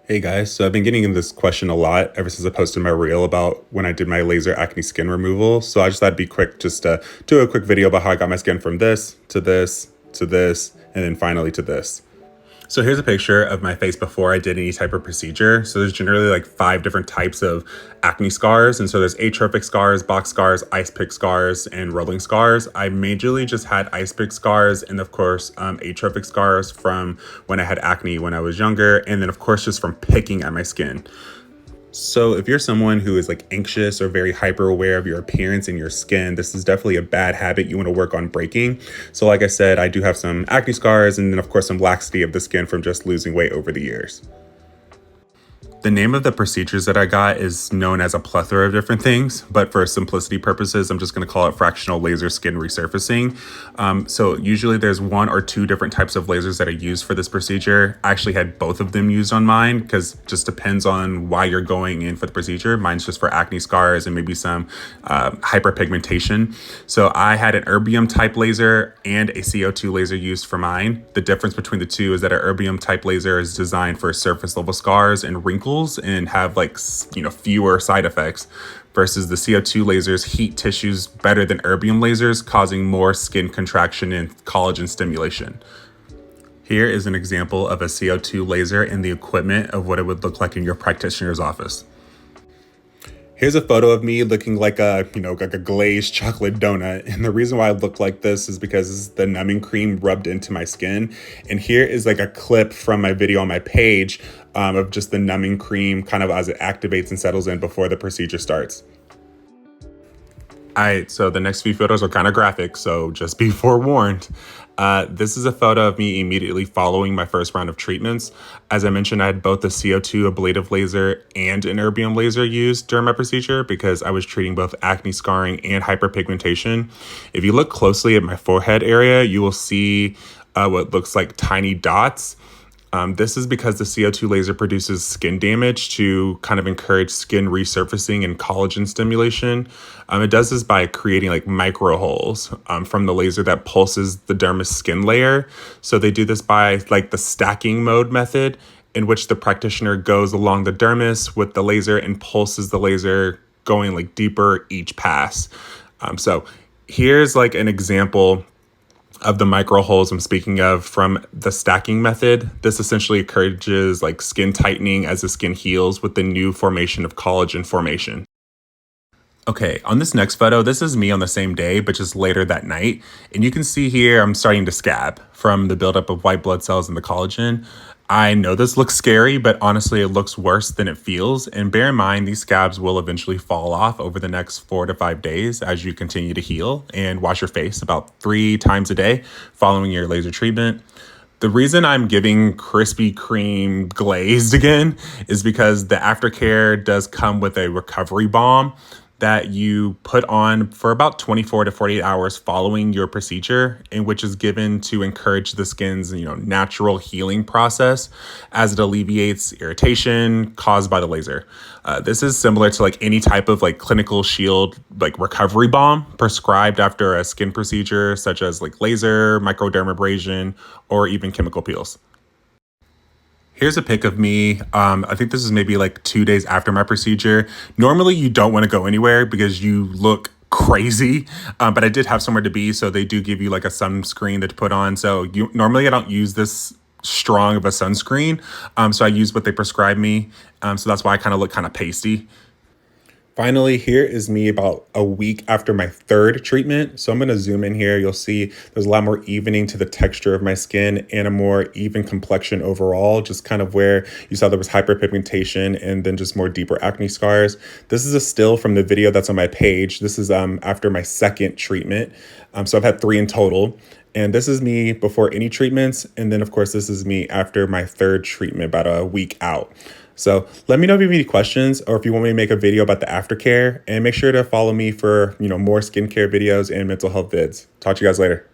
Hey guys, so I've been getting this question a lot ever since I posted my reel about when I did my laser acne skin removal. So I just thought it'd be quick just to do a quick video about how I got my skin from this to this to this and then finally to this. So here's a picture of my face before I did any type of procedure. So there's generally like 5 different types of acne scars. And so there's atrophic scars, box scars, ice pick scars, and rolling scars. I majorly just had ice pick scars and of course atrophic scars from when I had acne when I was younger. And then of course just from picking at my skin. So if you're someone who is like anxious or very hyper aware of your appearance and your skin, this is definitely a bad habit you want to work on breaking. So like I said, I do have some acne scars and then of course some laxity of the skin from just losing weight over the years. The name of the procedures that I got is known as a plethora of different things, but for simplicity purposes, I'm just going to call it fractional laser skin resurfacing. So usually there's 1 or 2 different types of lasers that are used for this procedure. I actually had both of them used on mine because it just depends on why you're going in for the procedure. Mine's just for acne scars and maybe some hyperpigmentation. So I had an erbium type laser and a CO2 laser used for mine. The difference between the two is that an erbium type laser is designed for surface level scars and wrinkles and have like, fewer side effects versus the CO2 lasers heat tissues better than erbium lasers, causing more skin contraction and collagen stimulation. Here is an example of a CO2 laser and the equipment of what it would look like in your practitioner's office. Here's a photo of me looking like a glazed chocolate donut. And the reason why I look like this is because the numbing cream rubbed into my skin. And here is like a clip from my video on my page of just the numbing cream kind of as it activates and settles in before the procedure starts. All right, so the next few photos are kind of graphic, so just be forewarned. This is a photo of me immediately following my first round of treatments. As I mentioned, I had both the CO2 ablative laser and an erbium laser used during my procedure because I was treating both acne scarring and hyperpigmentation. If you look closely at my forehead area, you will see what looks like tiny dots. This is because the CO2 laser produces skin damage to kind of encourage skin resurfacing and collagen stimulation. It does this by creating like micro holes from the laser that pulses the dermis skin layer. So they do this by like the stacking mode method in which the practitioner goes along the dermis with the laser and pulses the laser going like deeper each pass. So here's like an example of the micro holes I'm speaking of from the stacking method. This essentially encourages like skin tightening as the skin heals with the new formation of collagen formation. Okay, on this next photo, this is me on the same day, but just later that night. And you can see here, I'm starting to scab from the buildup of white blood cells in the collagen. I know this looks scary, but honestly, it looks worse than it feels. And bear in mind, these scabs will eventually fall off over the next 4 to 5 days as you continue to heal, and wash your face about 3 times a day following your laser treatment. The reason I'm giving Krispy Kreme glazed again is because the aftercare does come with a recovery balm that you put on for about 24 to 48 hours following your procedure, and which is given to encourage the skin's natural healing process as it alleviates irritation caused by the laser. This is similar to like any type of like clinical shield like recovery balm prescribed after a skin procedure such as like laser, microdermabrasion, or even chemical peels. Here's a pic of me. I think this is maybe like 2 days after my procedure. Normally you don't want to go anywhere because you look crazy, but I did have somewhere to be. So they do give you like a sunscreen to put on. So normally I don't use this strong of a sunscreen. So I use what they prescribe me. So that's why I kind of look kind of pasty. Finally, here is me about a week after my 3rd treatment. So I'm going to zoom in here. You'll see there's a lot more evening to the texture of my skin and a more even complexion overall, just kind of where you saw there was hyperpigmentation and then just more deeper acne scars. This is a still from the video that's on my page. This is after my 2nd treatment. So I've had 3 in total. And this is me before any treatments. And then, of course, this is me after my 3rd treatment, about a week out. So let me know if you have any questions or if you want me to make a video about the aftercare, and make sure to follow me for, more skincare videos and mental health vids. Talk to you guys later.